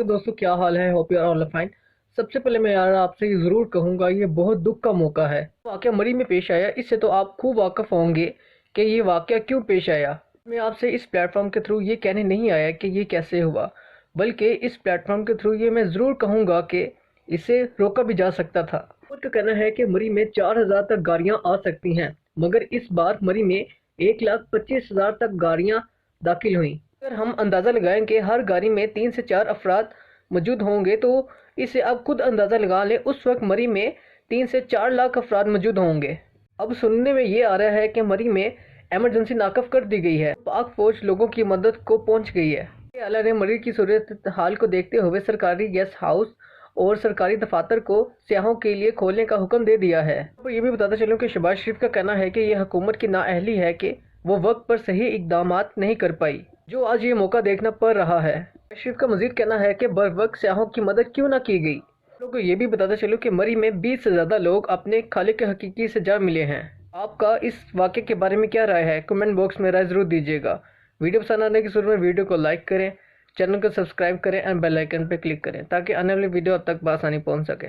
तो दोस्तों क्या हाल है। Hope you are all fine. सबसे पहले मैं यार आपसे ये ज़रूर कहूँगा, ये बहुत दुख का मौका है। वाक़या मरी में पेश आया, इससे तो आप खूब वाकिफ़ होंगे कि ये वाक़या क्यों पेश आया। मैं आपसे इस प्लेटफॉर्म के थ्रू ये कहने नहीं आया कि ये कैसे हुआ, बल्कि इस प्लेटफॉर्म के थ्रू ये मैं ज़रूर कहूँगा कि इसे रोका भी जा सकता था। तो कहना है कि मरी में 4000 तक गाड़ियाँ आ सकती हैं, मगर इस बार मरी में 1,25,000 तक गाड़ियाँ दाखिल हुई। अगर हम अंदाज़ा लगाएं कि हर गाड़ी में 3 से 4 अफराद मौजूद होंगे, तो इसे आप खुद अंदाज़ा लगा लें उस वक्त मरी में 3 से 4 लाख अफराद मौजूद होंगे। अब सुनने में ये आ रहा है कि मरी में एमरजेंसी नाकफ कर दी गई है, पाक फौज लोगों की मदद को पहुंच गई है। अल्लाह ने मरी की सूरत हाल को देखते हुए सरकारी गेस्ट हाउस और सरकारी दफातर को सियाहों के लिए खोलने का हुक्म दे दिया है। तो ये भी बताता चलूँ कि शहबाज शरीफ का कहना है कि यह हुकूमत की नाअहली है कि वो वक्त पर सही इकदामात नहीं कर पाई, जो आज ये मौका देखना पड़ रहा है। शरीफ का मजीद कहना है कि बर वक्त सियाहों की मदद क्यों ना की गई। लोगों को ये भी बताता चलूँ कि मरी में 20 से ज़्यादा लोग अपने खालिक हकीकी से जा मिले हैं। आपका इस वाक़े के बारे में क्या राय है, कमेंट बॉक्स में राय ज़रूर दीजिएगा। वीडियो पसंद आने की सूरत में वीडियो को लाइक करें, चैनल को सब्सक्राइब करें और बेल आइकन पर क्लिक करें ताकि आने वाली वीडियो अब तक बआसानी पहुँच सके।